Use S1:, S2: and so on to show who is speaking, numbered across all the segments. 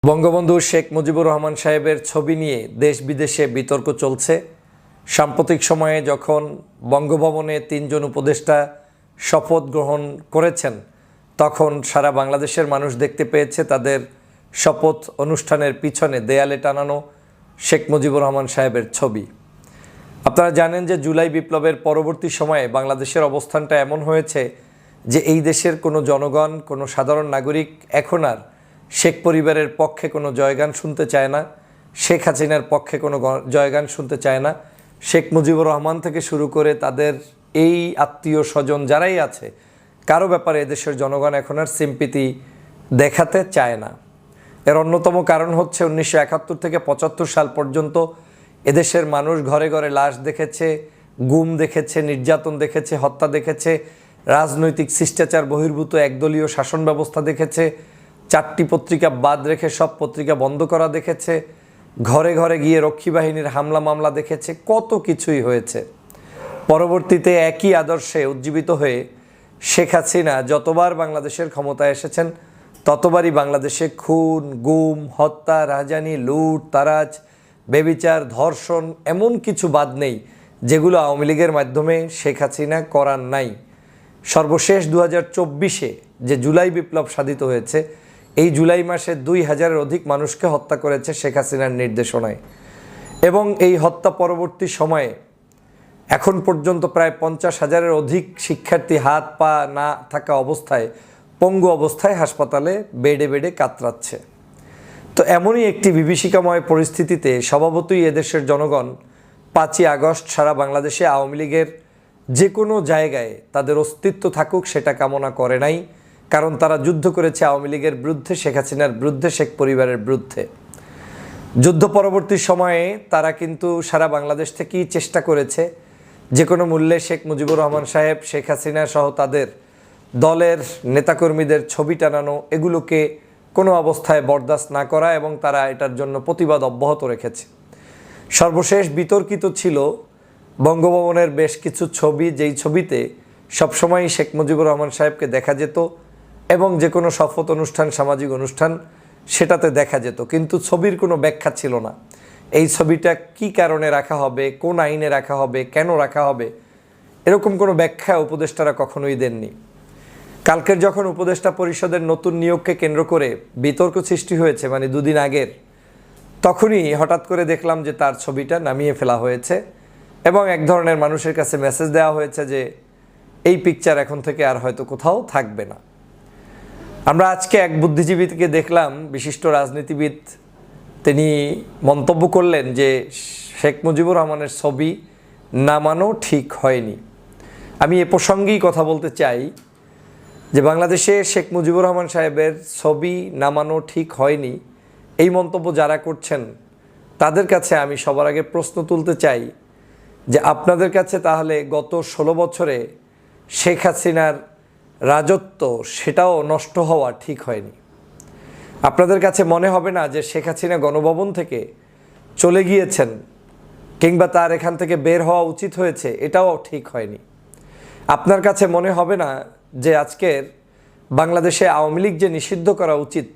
S1: বঙ্গবন্ধু শেখ মুজিবুর রহমান সাহেবের ছবি নিয়ে দেশ বিদেশে বিতর্ক চলছে। সাম্প্রতিক সময়ে যখন বঙ্গভবনে ৩ জন উপদেষ্টা শপথ গ্রহণ করেছেন, তখন সারা বাংলাদেশের মানুষ দেখতে পেয়েছে তাদের শপথ অনুষ্ঠানের পিছনে দেয়ালে টানানো শেখ মুজিবুর রহমান সাহেবের ছবি। আপনারা জানেন যে জুলাই বিপ্লবের পরবর্তী সময়ে বাংলাদেশের অবস্থানটা এমন হয়েছে যে এই দেশের কোনো জনগণ, কোনো সাধারণ নাগরিক এখন আর শেখ পরিবারের পক্ষে কোনো জয়গান শুনতে চায় না, শেখ হাসিনার পক্ষে কোনো জয়গান শুনতে চায় না। শেখ মুজিবুর রহমান থেকে শুরু করে তাদের এই আত্মীয় স্বজন যারাই আছে, কারো ব্যাপারে এদেশের জনগণ এখন আর সিম্পিতি দেখাতে চায় না। এর অন্যতম কারণ হচ্ছে 1971 থেকে 75 সাল পর্যন্ত এদেশের মানুষ ঘরে ঘরে লাশ দেখেছে, গুম দেখেছে, নির্যাতন দেখেছে, হত্যা দেখেছে, রাজনৈতিক শিষ্টাচার বহির্ভূত একদলীয় শাসন ব্যবস্থা দেখেছে, 4টি পত্রিকা বাদ রেখে সব পত্রিকা বন্ধ করা দেখেছে, ঘরে ঘরে গিয়ে রক্ষী বাহিনীর হামলা মামলা দেখেছে, কত কিছুই হয়েছে। পরবর্তীতে একই আদর্শে উজ্জীবিত হয়ে শেখ হাসিনা যতবার বাংলাদেশের ক্ষমতায় এসেছেন, ততবারই বাংলাদেশে খুন, গুম, হত্যা, রাহাজানি, লুট, তারাজ, বেবিচার, ধর্ষণ এমন কিছু বাদ নেই যেগুলো আওয়ামী লীগের মাধ্যমে শেখ হাসিনা করার নাই। সর্বশেষ 2024-এ যে জুলাই বিপ্লব সাধিত হয়েছে, এই জুলাই মাসে 2000-এর অধিক মানুষকে হত্যা করেছে শেখ হাসিনার নির্দেশনায়। এবং এই হত্যা পরবর্তী সময়ে এখন পর্যন্ত প্রায় 50,000-এর অধিক শিক্ষার্থী হাত পা না থাকা অবস্থায়, পঙ্গু অবস্থায় হাসপাতালে বেডে বেডে কাতরাচ্ছে। তো এমনই একটি বিভীষিকাময় পরিস্থিতিতে স্বভাবতই এদেশের জনগণ 5ই আগস্ট সারা বাংলাদেশে আওয়ামী লীগের যে কোনো জায়গায় তাদের অস্তিত্ব থাকুক সেটা কামনা করে নাই। কারণ তারা যুদ্ধ করেছে আওয়ামী লীগের বিরুদ্ধে, শেখ হাসিনার বিরুদ্ধে, শেখ পরিবারের বিরুদ্ধে। যুদ্ধ পরবর্তী সময়ে তারা কিন্তু সারা বাংলাদেশ থেকেই চেষ্টা করেছে যে কোনো মূল্যে শেখ মুজিবুর রহমান সাহেব, শেখ হাসিনা সহ তাদের দলের নেতাকর্মীদের ছবি টানানো, এগুলোকে কোনো অবস্থায় বরদাস্ত না করা, এবং তারা এটার জন্য প্রতিবাদ অব্যাহত রেখেছে। সর্বশেষ বিতর্কিত ছিল বঙ্গভবনের বেশ কিছু ছবি, যেই ছবিতে সবসময়ই শেখ মুজিবুর রহমান সাহেবকে দেখা যেত এবং যে কোনো শপথ অনুষ্ঠান, সামাজিক অনুষ্ঠান সেটাতে দেখা যেত, কিন্তু ছবির কোনো ব্যাখ্যা ছিল না। এই ছবিটা কি কারণে রাখা হবে, কোন আইনে রাখা হবে, কেন রাখা হবে, এরকম কোনো ব্যাখ্যা উপদেষ্টারা কখনোই দেননি। কালকের যখন উপদেষ্টা পরিষদের নতুন নিয়োগকে কেন্দ্র করে বিতর্ক সৃষ্টি হয়েছে, মানে 2 দিন আগের, তখনই হঠাৎ করে দেখলাম যে তার ছবিটা নামিয়ে ফেলা হয়েছে এবং এক ধরনের মানুষের কাছে মেসেজ দেওয়া হয়েছে যে এই পিকচার এখন থেকে আর হয়তো কোথাও থাকবে না। আমরা আজকে এক বুদ্ধিজীবীকে দেখলাম, বিশিষ্ট রাজনীতিবিদ, তিনি মন্তব্য করলেন যে শেখ মুজিবুর রহমানের ছবি নামানো ঠিক হয়নি। আমি এ প্রসঙ্গেই কথা বলতে চাই যে বাংলাদেশে শেখ মুজিবুর রহমান সাহেবের ছবি নামানো ঠিক হয়নি, এই মন্তব্য যারা করছেন তাদের কাছে আমি সবার আগে প্রশ্ন তুলতে চাই যে আপনাদের কাছে তাহলে গত 16 বছরে শেখ হাসিনার রাজত্ব সেটাও নষ্ট হওয়া ঠিক হয়নি? আপনাদের কাছে মনে হবে না যে শেখ হাসিনা গণভবন থেকে চলে গিয়েছেন কিংবা তার এখান থেকে বের হওয়া উচিত হয়েছে, এটাও ঠিক হয়নি? আপনার কাছে মনে হবে না যে আজকের বাংলাদেশে আওয়ামী লীগ যে নিষিদ্ধ করা উচিত,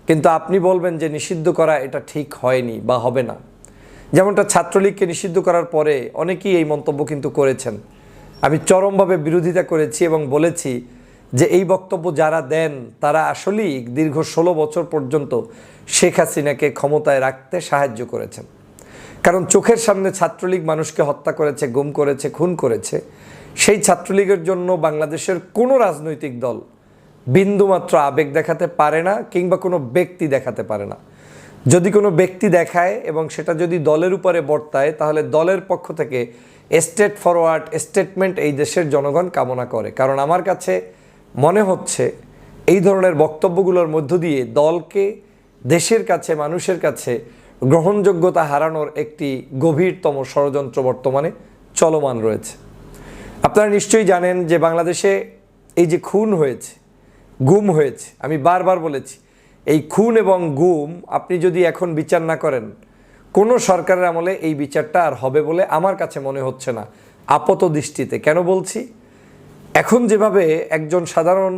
S1: কিন্তু আপনি বলবেন যে নিষিদ্ধ করা এটা ঠিক হয়নি বা হবে না? যেমনটা ছাত্রলীগকে নিষিদ্ধ করার পরে অনেকেই এই মন্তব্য কিন্তু করেছেন। আমি চরমভাবে বিরোধিতা করেছি এবং বলেছি যে এই বক্তব্য যারা দেন তারা আসলেই দীর্ঘ 16 বছর পর্যন্ত শেখ হাসিনাকে ক্ষমতায় রাখতে সাহায্য করেছেন। কারণ চোখের সামনে ছাত্রলীগ মানুষকে হত্যা করেছে, গুম করেছে, খুন করেছে। সেই ছাত্রলীগের জন্য বাংলাদেশের কোনো রাজনৈতিক দল বিন্দুমাত্র আবেগ দেখাতে পারে না কিংবা কোনো ব্যক্তি দেখাতে পারে না। যদি কোনো ব্যক্তি দেখায় এবং সেটা যদি দলের উপরে বর্তায়, তাহলে দলের পক্ষ থেকে স্টেট ফরওয়ার্ড স্টেটমেন্ট এই দেশের জনগণ কামনা করে। কারণ আমার কাছে মনে হচ্ছে এই ধরনের বক্তব্যগুলোর মধ্য দিয়ে দলকে দেশের কাছে, মানুষের কাছে গ্রহণযোগ্যতা হারানোর একটি গভীরতম ষড়যন্ত্র বর্তমানে চলমান রয়েছে। আপনারা নিশ্চয়ই জানেন যে বাংলাদেশে এই যে খুন হয়েছে, গুম হয়েছে, আমি বারবার বলেছি এই খুন এবং গুম আপনি যদি এখন বিচার না করেন, কোনো সরকারের আমলে এই বিচারটা আর হবে বলে আমার কাছে মনে হচ্ছে না আপাত দৃষ্টিতে। কেন বলছি? এখন যেভাবে একজন সাধারণ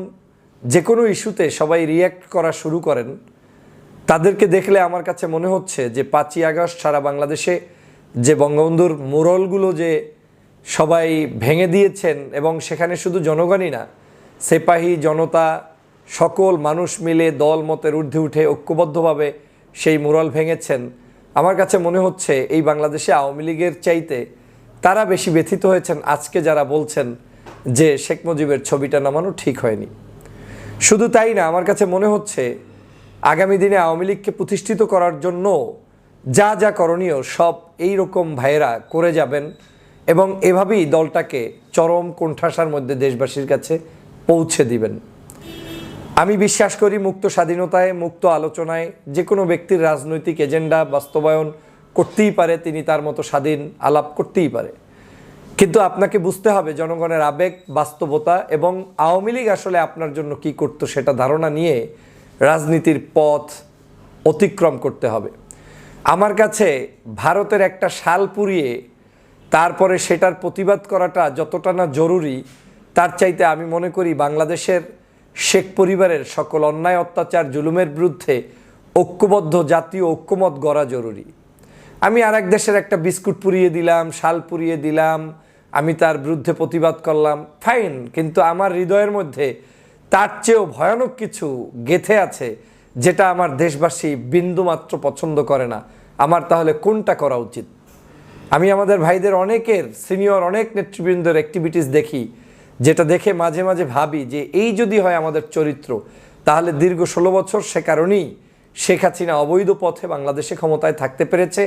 S1: যে কোনো ইস্যুতে সবাই রিয়্যাক্ট করা শুরু করেন, তাদেরকে দেখলে আমার কাছে মনে হচ্ছে যে 5ই আগস্ট সারা বাংলাদেশে যে বঙ্গবন্ধুর মুরলগুলো যে সবাই ভেঙে দিয়েছেন, এবং সেখানে শুধু জনগণই না, সিপাহী জনতা সকল মানুষ মিলে দল মতের ঊর্ধ্বে উঠে ঐক্যবদ্ধভাবে সেই মুরল ভেঙেছেন। আমার কাছে মনে হচ্ছে এই বাংলাদেশে আওয়ামী লীগের চাইতে তারা বেশি ব্যথিত হয়েছেন আজকে যারা বলছেন যে শেখ মুজিবের ছবিটা নামানো ঠিক হয়নি। শুধু তাই না, আমার কাছে মনে হচ্ছে আগামী দিনে আওয়ামী লীগকে প্রতিষ্ঠিত করার জন্য যা যা করণীয় সব এই রকম ভাইয়েরা করে যাবেন, এবং এভাবেই দলটাকে চরম কোণঠাসার মধ্যে দেশবাসীর কাছে পৌঁছে দিবেন। আমি বিশ্বাস করি মুক্ত স্বাধীনতায়, মুক্ত আলোচনায় যে কোনো ব্যক্তির রাজনৈতিক এজেন্ডা বাস্তবায়ন করতেই পারে, তিনি তার মতো স্বাধীন আলাপ করতেই পারে। কিন্তু আপনাকে বুঝতে হবে জনগণের আবেগ, বাস্তবতা এবং আওয়ামী লীগ আসলে আপনার জন্য কি করতো সেটা ধারণা নিয়ে রাজনীতির পথ অতিক্রম করতে হবে। আমার কাছে ভারতের একটা শাল পুড়িয়ে তারপরে সেটার প্রতিবাদ করাটা যতটা না জরুরি, তার চাইতে আমি মনে করি বাংলাদেশের শেখ পরিবারের সকল অন্যায়, অত্যাচার, জুলুমের বিরুদ্ধে ঐক্যবদ্ধ জাতীয় ঐক্যমত গড়া জরুরি। আমি আর এক দেশের একটা বিস্কুট পুড়িয়ে দিলাম, শাল পুড়িয়ে দিলাম, আমি তার বিরুদ্ধে প্রতিবাদ করলাম, ফাইন, কিন্তু আমার হৃদয়ের মধ্যে তার চেয়েও ভয়ানক কিছু গেঁথে আছে যেটা আমার দেশবাসী বিন্দুমাত্র পছন্দ করে না। আমার তাহলে কোনটা করা উচিত? আমি আমাদের ভাইদের অনেকের সিনিয়র অনেক নেতৃবৃন্দের অ্যাক্টিভিটিস দেখি, যেটা দেখে মাঝে মাঝে ভাবি যে এই যদি হয় আমাদের চরিত্র, তাহলে দীর্ঘ 16 বছর সে কারণেই শেখ হাসিনা অবৈধ পথে বাংলাদেশে ক্ষমতায় থাকতে পেরেছে,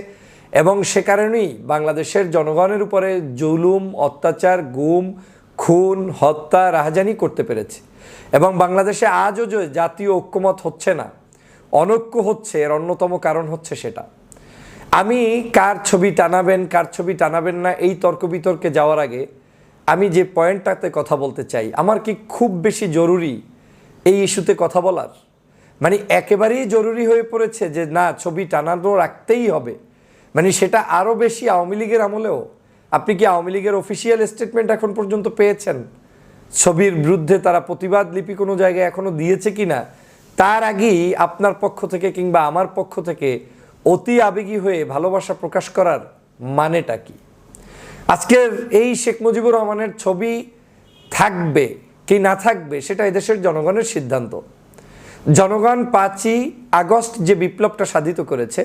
S1: এবং সে কারণেই বাংলাদেশের জনগণের উপরে জুলুম, অত্যাচার, গুম, খুন, হত্যা, রাহাজানি করতে পেরেছে। এবং বাংলাদেশে আজও যে জাতীয় ঐক্যমত হচ্ছে না, অনৈক্য হচ্ছে, এর অন্যতম কারণ হচ্ছে সেটা। আমি কার ছবি টানাবেন, কার ছবি টানাবেন না, এই তর্ক বিতর্কে যাওয়ার আগে আমি যে পয়েন্টটাতে কথা বলতে চাই, আমার কি খুব বেশি জরুরি এই ইস্যুতে কথা বলার? মানে একেবারেই জরুরি হয়ে পড়েছে যে না, ছবি টানানো রাখতেই হবে, মানে সেটা আরও বেশি আওয়ামী লীগের আমলেও? আপনি কি আওয়ামী লীগের অফিসিয়াল স্টেটমেন্ট এখন পর্যন্ত পেয়েছেন? ছবির বিরুদ্ধে তারা প্রতিবাদ লিপি কোনো জায়গায় এখনও দিয়েছে কি না? তার আগেই আপনার পক্ষ থেকে কিংবা আমার পক্ষ থেকে অতি আবেগী হয়ে ভালোবাসা প্রকাশ করার মানেটা কি? আজকের এই শেখ মুজিবুর রহমানের ছবি থাকবে কি না থাকবে সেটা এদেশের জনগণের সিদ্ধান্ত। জনগণ 5ই আগস্ট যে বিপ্লবটা সাধিত করেছে,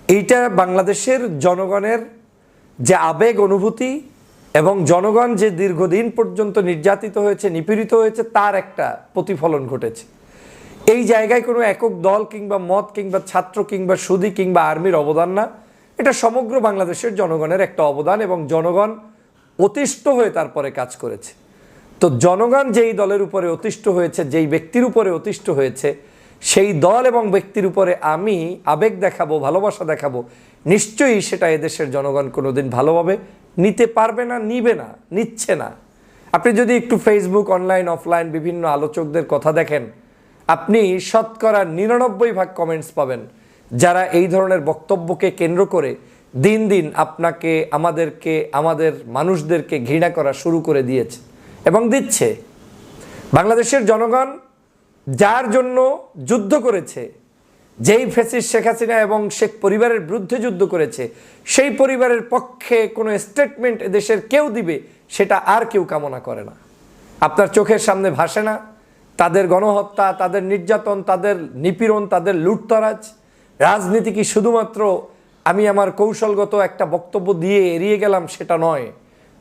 S1: এইটা বাংলাদেশের জনগণের যে আবেগ, অনুভূতি এবং জনগণ যে দীর্ঘদিন পর্যন্ত নির্যাতিত হয়েছে, নিপীড়িত হয়েছে, তার একটা প্রতিফলন ঘটেছে। এই জায়গায় কোনো একক দল কিংবা মত কিংবা ছাত্র কিংবা সুধী কিংবা আর্মির অবদান না, এটা সমগ্র বাংলাদেশের জনগণের একটা অবদান, এবং জনগণ অতিষ্ঠ হয়ে তারপরে কাজ করেছে। তো জনগণ যেই দলের উপরে অতিষ্ঠ হয়েছে, যেই ব্যক্তির উপরে অতিষ্ঠ হয়েছে, সেই দল এবং ব্যক্তির উপরে আমি আবেগ দেখাবো, ভালোবাসা দেখাবো, নিশ্চয়ই সেটা এদেশের জনগণ কোনোদিন ভালোভাবে নিতে পারবে না, নিবে না, নিচ্ছে না। আপনি যদি একটু ফেসবুক, অনলাইন, অফলাইন বিভিন্ন আলোচকদের কথা দেখেন, আপনি শতকরা 99% কমেন্টস পাবেন যারা এই ধরনের বক্তব্যকে কেন্দ্র করে দিন দিন আপনাকে, আমাদেরকে, আমাদের মানুষদেরকে ঘৃণা করা শুরু করে দিয়েছে এবং দিচ্ছে। বাংলাদেশের জনগণ যার জন্য যুদ্ধ করেছে, যেই ফ্যাসিস্ট শেখ হাসিনা এবং শেখ পরিবারের বিরুদ্ধে যুদ্ধ করেছে, সেই পরিবারের পক্ষে কোনো স্টেটমেন্ট এদেশের কেউ দিবে সেটা আর কেউ কামনা করে না। আপনার চোখের সামনে ভাসে না তাদের গণহত্যা, তাদের নির্যাতন, তাদের নিপীড়ন, তাদের লুটতরাজ? রাজনীতি কি শুধুমাত্র আমি আমার কৌশলগত একটা বক্তব্য দিয়ে এড়িয়ে গেলাম সেটা নয়।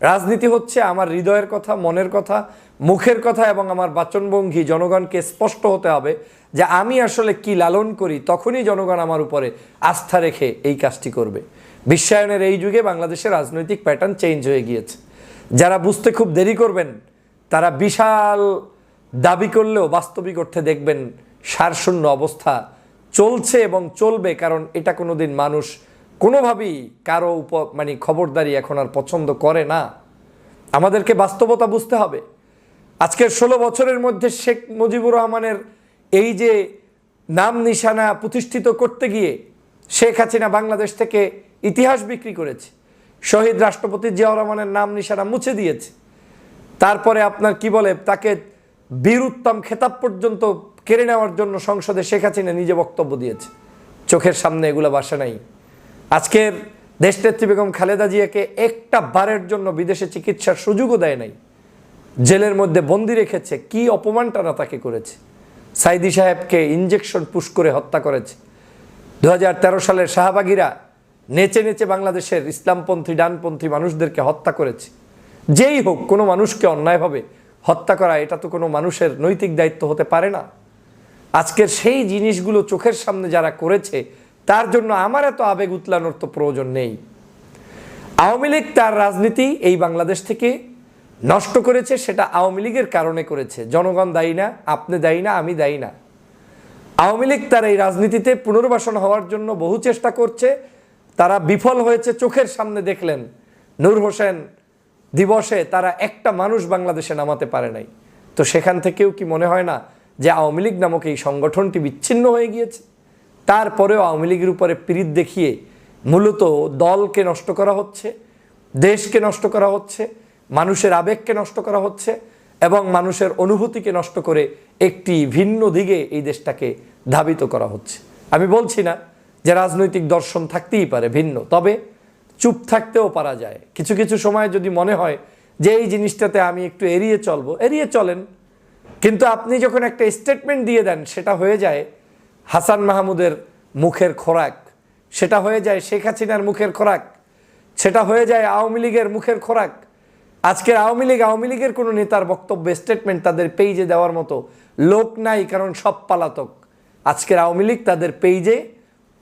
S1: রাজনীতি হচ্ছে আমার হৃদয়ের কথা, মনের কথা, মুখের কথা এবং আমার বাচনভঙ্গি জনগণকে স্পষ্ট হতে হবে যে আমি আসলে কি লালন করি, তখনই জনগণ আমার উপরে আস্থা রেখে এই কাজটি করবে। বিশ্বায়নের এই যুগে বাংলাদেশের রাজনৈতিক প্যাটার্ন চেঞ্জ হয়ে গিয়েছে। যারা বুঝতে খুব দেরি করবেন তারা বিশাল দাবি করলেও বাস্তবিক অর্থে দেখবেন সারশূন্য অবস্থা চলছে এবং চলবে, কারণ এটা কোনোদিন মানুষ কোনোভাবেই কারো খবরদারি এখন আর পছন্দ করে না। আমাদেরকে বাস্তবতা বুঝতে হবে। আজকের 16 বছরের মধ্যে শেখ মুজিবুর রহমানের এই যে নাম নিশানা প্রতিষ্ঠিত করতে গিয়ে শেখ হাসিনা বাংলাদেশ থেকে ইতিহাস বিক্রি করেছে, শহীদ রাষ্ট্রপতি জিয়াউর রহমানের নাম নিশানা মুছে দিয়েছে, তারপরে আপনার কি বলে তাকে বীর উত্তম খেতাব পর্যন্ত কেড়ে নেওয়ার জন্য সংসদে শেখ হাসিনা নিজে বক্তব্য দিয়েছে। চোখের সামনে এগুলো বাসে নাই। আজকের দেশনেত্রী বেগম খালেদা জিয়াকে একটা বারের জন্য বিদেশে চিকিৎসার সুযোগও দেয় নাই, জেলের মধ্যে বন্দি রেখেছে। কি অপমানটা না তাকে করেছে। সাইদি সাহেবকে ইঞ্জেকশন পুশ করে হত্যা করেছে। 2013 সালের শাহবাগীরা নেচে নেচে বাংলাদেশের ইসলামপন্থী ডানপন্থী মানুষদেরকে হত্যা করেছে। যেই হোক, কোনো মানুষকে অন্যায়ভাবে হত্যা করা এটা তো কোনো মানুষের নৈতিক দায়িত্ব হতে পারে না। আজকের সেই জিনিসগুলো চোখের সামনে যারা করেছে তার জন্য আমার এত আবেগ উতলানোর তো প্রয়োজন নেই। আওয়ামী লীগ তার রাজনীতি এই বাংলাদেশ থেকে নষ্ট করেছে, সেটা আওয়ামী লীগের কারণে করেছে। জনগণ দায়ী না, আপনি দায়ী না, আমি দায়ী না। আওয়ামী লীগ তার এই রাজনীতিতে পুনর্বাসন হওয়ার জন্য বহু চেষ্টা করছে, তারা বিফল হয়েছে। চোখের সামনে দেখলেন নূর হোসেন দিবসে তারা একটা মানুষ বাংলাদেশে নামাতে পারে নাই। তো সেখান থেকেও কি মনে হয় না যে আওয়ামী লীগ নামক এই সংগঠনটি বিচ্ছিন্ন হয়ে গিয়েছে? তারপরেও আওয়ামী লীগের উপরে পিরিত দেখিয়ে মূলত দলকে নষ্ট করা হচ্ছে, দেশকে নষ্ট করা হচ্ছে, মানুষের আবেগকে নষ্ট করা হচ্ছে এবং মানুষের অনুভূতিকে নষ্ট করে একটি ভিন্ন দিকে এই দেশটাকে ধাবিত করা হচ্ছে। আমি বলছি না যে রাজনৈতিক দর্শন থাকতেই পারে ভিন্ন, তবে চুপ থাকতেও পারা যায়। কিছু কিছু সময় যদি মনে হয় যে এই জিনিসটাতে আমি একটু এড়িয়ে চলবো, এড়িয়ে চলেন। কিন্তু আপনি যখন একটা স্টেটমেন্ট দিয়ে দেন, সেটা হয়ে যায় হাসান মাহমুদের মুখের খোরাক, সেটা হয়ে যায় শেখ হাসিনার মুখের খোরাক, সেটা হয়ে যায় আওয়ামী লীগের মুখের খোরাক। আজকের আওয়ামী লীগের কোনো নেতার বক্তব্য স্টেটমেন্ট তাদের পেজে দেওয়ার মতো লোক নাই, কারণ সব পালাতক। আজকের আওয়ামী লীগ তাদের পেজে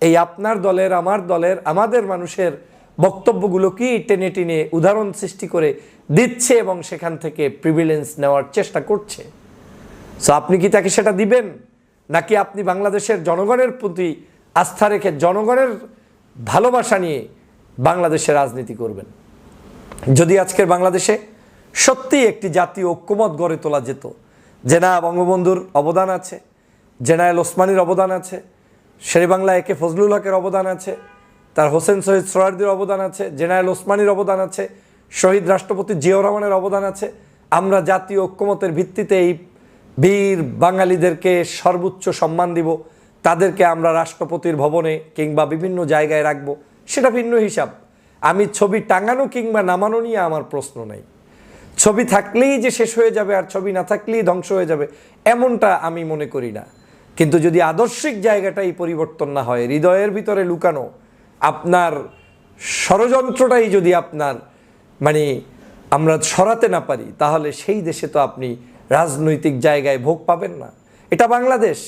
S1: এই আপনার দলের, আমার দলের, আমাদের মানুষের বক্তব্যগুলোকেই টেনে টেনে উদাহরণ সৃষ্টি করে দিচ্ছে এবং সেখান থেকে প্রিভিলেন্স নেওয়ার চেষ্টা করছে। সো আপনি কি তাকে সেটা দিবেন, নাকি আপনি বাংলাদেশের জনগণের প্রতি আস্থা রেখে জনগণের ভালোবাসা নিয়ে বাংলাদেশে রাজনীতি করবেন? যদি আজকের বাংলাদেশে সত্যিই একটি জাতীয় ঐক্যমত গড়ে তোলা যেত, যে না বঙ্গবন্ধুর অবদান আছে, জেনারেল ওসমানীর অবদান আছে, শেরেবাংলা একে ফজলুল হকের অবদান আছে, তার হোসেন শহীদ সোহরাওয়ার্দীর অবদান আছে, জেনারেল ওসমানীর অবদান আছে, শহীদ রাষ্ট্রপতি জিয়াউর রহমানের অবদান আছে, আমরা জাতীয় ঐক্যমতের ভিত্তিতে এই বীর বাঙালিদেরকে সর্বোচ্চ সম্মান দিব, তাদেরকে আমরা রাষ্ট্রপতির ভবনে কিংবা বিভিন্ন জায়গায় রাখবো, সেটা ভিন্ন হিসাব। আমি ছবি টাঙানো কিংবা নামানো নিয়ে আমার প্রশ্ন নাই। ছবি থাকলেই যে শেষ হয়ে যাবে আর ছবি না থাকলেই ধ্বংস হয়ে যাবে, এমনটা আমি মনে করি না। কিন্তু যদি আদর্শিক জায়গাটাই পরিবর্তন না হয়, হৃদয়ের ভিতরে লুকানো আপনার ষড়যন্ত্রটাই যদি আপনার আমরা সরাতে না পারি, তাহলে সেই দেশে তো আপনি রাজনৈতিক জায়গায় ভোগ পাবেন না। এটা বাংলাদেশ,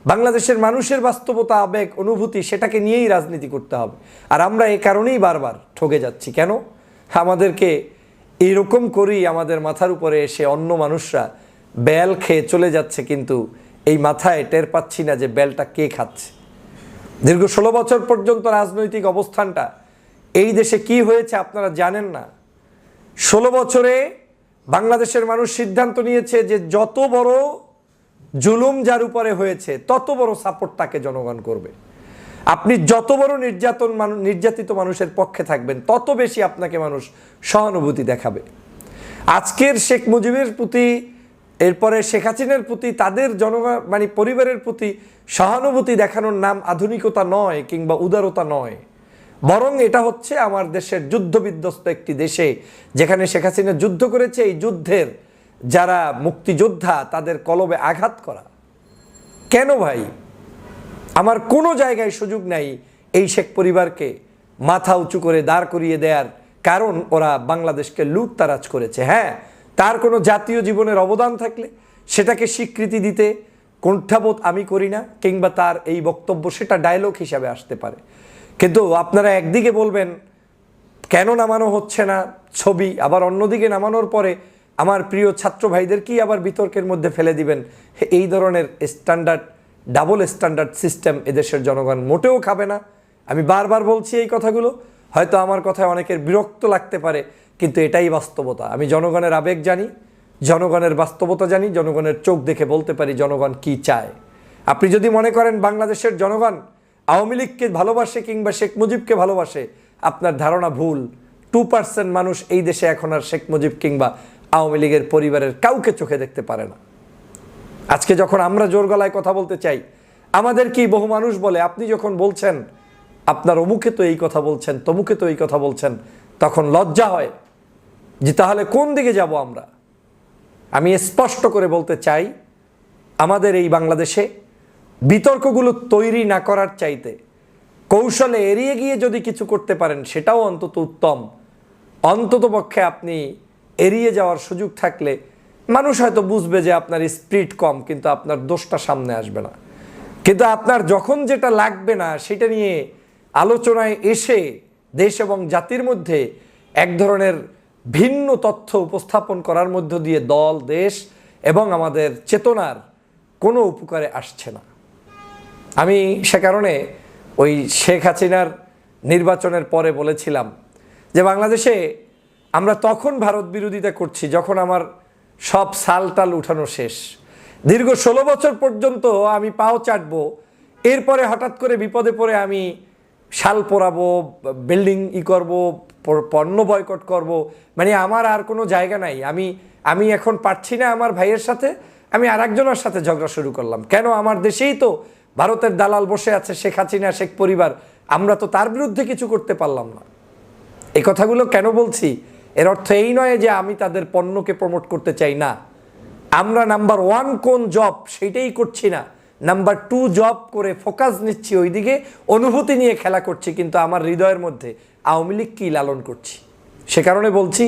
S1: বাংলাদেশের মানুষের বাস্তবতা, আবেগ, অনুভূতি, সেটাকে নিয়েই রাজনীতি করতে হবে। আর আমরা এই কারণেই বারবার ঠকে যাচ্ছি। কেন? আমাদেরকে এইরকম করেই আমাদের মাথার উপরে এসে অন্য মানুষরা বেল খেয়ে চলে যাচ্ছে, কিন্তু এই মাথায় টের পাচ্ছি না যে বেলটা কে খাচ্ছে। দীর্ঘ 16 বছর পর্যন্ত রাজনৈতিক অবস্থানটা এই দেশে কি হয়েছে আপনারা জানেন না। 16 বছরে বাংলাদেশের মানুষ সিদ্ধান্ত নিয়েছে যে যত বড় জুলুম যার উপরে হয়েছে তত বড় সাপোর্ট তাকে জনগণ করবে। আপনি যত বড় নির্যাতিত মানুষের পক্ষে থাকবেন, তত বেশি আপনাকে মানুষ সহানুভূতি দেখাবে। আজকের শেখ মুজিবের প্রতি, এরপরে শেখ হাসিনার প্রতি, তাদের জনগণ পরিবারের প্রতি সহানুভূতি দেখানোর নাম আধুনিকতা নয় কিংবা উদারতা নয়, বরং এটা হচ্ছে আমার দেশের যুদ্ধবিধ্বস্ত একটি দেশে, যেখানে শেখ হাসিনা যুদ্ধ করেছে, এই যুদ্ধের যারা মুক্তিযোদ্ধা তাদের কলবে আঘাত করা। কেন ভাই? আমার কোনো জায়গায় সুযোগ নাই এই শেখ পরিবারকে মাথা উঁচু করে দাঁড় করিয়ে দেওয়ার, কারণ ওরা বাংলাদেশকে লুটতারাজ করেছে। হ্যাঁ, তার কোনো জাতীয় জীবনের অবদান থাকলে সেটাকে স্বীকৃতি দিতে কুণ্ঠাবোধ আমি করি না, কিংবা তার এই বক্তব্য সেটা ডায়লগ হিসাবে আসতে পারে। কিন্তু আপনারা একদিকে বলবেন কেন নামানো হচ্ছে না ছবি, আবার অন্যদিকে নামানোর পরে আমার প্রিয় ছাত্র ভাইদেরকেই আবার বিতর্কের মধ্যে ফেলে দিবেন। এই ধরনের ডাবল স্ট্যান্ডার্ড সিস্টেম এদেশের জনগণ মোটেও খাবে না। আমি বারবার বলছি এই কথাগুলো, হয়তো আমার কথায় অনেকের বিরক্ত লাগতে পারে, কিন্তু এটাই বাস্তবতা। আমি জনগণের আবেগ জানি, জনগণের বাস্তবতা জানি, জনগণের চোখ দেখে বলতে পারি জনগণ কি চায়। আপনি যদি মনে করেন বাংলাদেশের জনগণ আওয়ামী লীগকে ভালোবাসে কিংবা শেখ মুজিবকে ভালোবাসে, আপনার ধারণা ভুল। 2% মানুষ এই দেশে এখন আর শেখ মুজিব কিংবা আওয়ামী লীগের পরিবারের কাউকে চোখে দেখতে পারে না। আজকে যখন আমরা জোর গলায় কথা বলতে চাই, আমাদেরকেই বহু মানুষ বলে, আপনি যখন বলছেন আপনার অমুকে তো এই কথা বলছেন, তমুকে তো এই কথা বলছেন, তখন লজ্জা হয় যে তাহলে কোন দিকে যাব আমরা। আমি স্পষ্ট করে বলতে চাই, আমাদের এই বাংলাদেশে বিতর্কগুলো তৈরি না করার চাইতে কৌশলে এড়িয়ে গিয়ে যদি কিছু করতে পারেন সেটাও অন্তত উত্তম। অন্ততপক্ষে আপনি এড়িয়ে যাওয়ার সুযোগ থাকলে মানুষ হয়তো বুঝবে যে আপনার স্পিরিট কম, কিন্তু আপনার দোষটা সামনে আসবে না। কিন্তু আপনার যখন যেটা লাগবে না সেটা নিয়ে আলোচনায় এসে দেশ এবং জাতির মধ্যে এক ধরনের ভিন্ন তথ্য উপস্থাপন করার মধ্য দিয়ে দল, দেশ এবং আমাদের চেতনার কোনো উপকারে আসছে না। আমি সে কারণে ওই শেখ হাসিনার নির্বাচনের পরে বলেছিলাম যে বাংলাদেশে আমরা তখন ভারত বিরোধিতা করছি যখন আমার সব সালটাল উঠানো শেষ। দীর্ঘ 16 বছর পর্যন্ত আমি পাও চাটবো, এরপরে হঠাৎ করে বিপদে পড়ে আমি শাল পোড়াবো, বিল্ডিং করবো, পণ্য বয়কট করব, মানে আমার আর কোনো জায়গা নাই। আমি এখন পারছি না আমার ভাইয়ের সাথে, আমি আর একজনের সাথে ঝগড়া শুরু করলাম। কেন? আমার দেশেই তো ভারতের দালাল বসে আছে, শেখ হাসিনা, শেখ পরিবার, আমরা তো তার বিরুদ্ধে কিছু করতে পারলাম না। এই কথাগুলো কেন বলছি? এর অর্থ এই নয় যে আমি তাদের পণ্যকে প্রমোট করতে চাই না। আমরা নাম্বার 1 কোন জব সেইটাই করছি না, নাম্বার 2 জব করে ফোকাস নিচ্ছি ওইদিকে, অনুভূতি নিয়ে খেলা করছি, কিন্তু আমার হৃদয়ের মধ্যে আওয়ামী লীগকেই লালন করছি। সে কারণে বলছি,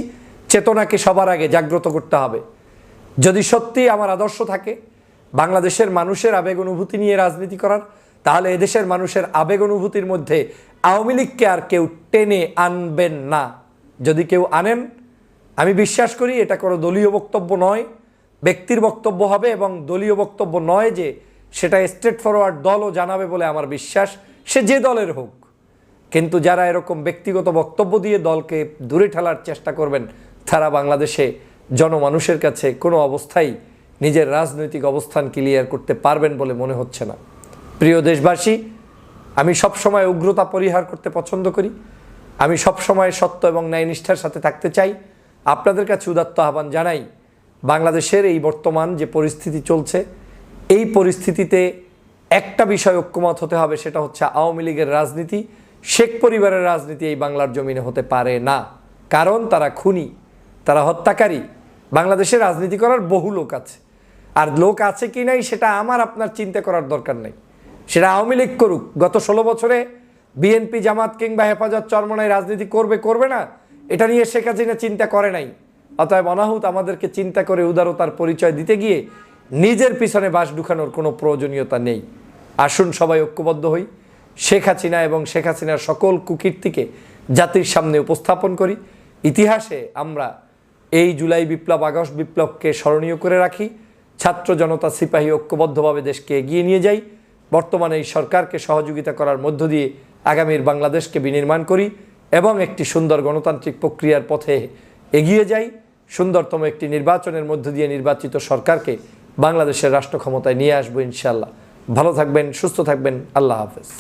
S1: চেতনাকে সবার আগে জাগ্রত করতে হবে। যদি সত্যি আমার আদর্শ থাকে বাংলাদেশের মানুষের আবেগ অনুভূতি নিয়ে রাজনীতি করার, তাহলে এদেশের মানুষের আবেগ অনুভূতির মধ্যে আওয়ামী লীগকে আর কেউ টেনে আনবেন না। যদি কেউ আনেন, আমি বিশ্বাস করি এটা কোনো দলীয় বক্তব্য নয়, ব্যক্তির বক্তব্য হবে, এবং দলীয় বক্তব্য নয় যে সেটা স্ট্রেট ফরওয়ার্ড দলও জানাবে বলে আমার বিশ্বাস, সে যে দলের হোক। কিন্তু যারা এরকম ব্যক্তিগত বক্তব্য দিয়ে দলকে দূরে ঠেলার চেষ্টা করবেন, তারা বাংলাদেশে জনমানুষের কাছে কোনো অবস্থায় নিজের রাজনৈতিক অবস্থান ক্লিয়ার করতে পারবেন বলে মনে হচ্ছে না। প্রিয় দেশবাসী, আমি সবসময় উগ্রতা পরিহার করতে পছন্দ করি। আমি সবসময় সত্য এবং ন্যায়নিষ্ঠার সাথে থাকতে চাই। আপনাদের কাছে উদাত্ত আহ্বান জানাই, বাংলাদেশের এই বর্তমান যে পরিস্থিতি চলছে, এই পরিস্থিতিতে একটা বিষয় ঐক্যমত হতে হবে, সেটা হচ্ছে আওয়ামী লীগের রাজনীতি, শেখ পরিবারের রাজনীতি এই বাংলার জমিনে হতে পারে না। কারণ তারা খুনি, তারা হত্যাকারী। বাংলাদেশে রাজনীতি করার বহু লোক আছে, আর লোক আছে কি নাই সেটা আমার আপনার চিন্তা করার দরকার নেই। সেটা আওয়ামী লীগ করুক, গত 16 বছরে বিএনপি, জামাত কিংবা হেফাজত চরমনায় রাজনীতি করবে করবে না, এটা নিয়ে শেখ হাসিনা চিন্তা করে নাই। অতএব অনাহুত আমাদেরকে চিন্তা করে উদারতার পরিচয় দিতে গিয়ে নিজের পিছনে বাঁশ ঢুকানোর কোনো প্রয়োজনীয়তা নেই। আসুন সবাই ঐক্যবদ্ধ হই, শেখ হাসিনা এবং শেখ হাসিনার সকল কুকীর্তিকে জাতির সামনে উপস্থাপন করি। ইতিহাসে আমরা এই জুলাই বিপ্লব, আগস্ট বিপ্লবকে স্মরণীয় করে রাখি। ছাত্র জনতা, সিপাহী ঐক্যবদ্ধভাবে দেশকে এগিয়ে নিয়ে যাই। বর্তমানে এই সরকারকে সহযোগিতা করার মধ্য দিয়ে আগামীর বাংলাদেশকে বিনির্মাণ করি এবং একটি সুন্দর গণতান্ত্রিক প্রক্রিয়ার পথে এগিয়ে যাই। সুন্দরতম একটি নির্বাচনের মধ্য দিয়ে নির্বাচিত সরকারকে বাংলাদেশের রাষ্ট্র ক্ষমতায় নিয়ে আসবো ইনশাআল্লাহ। ভালো থাকবেন, সুস্থ থাকবেন। আল্লাহ হাফেজ।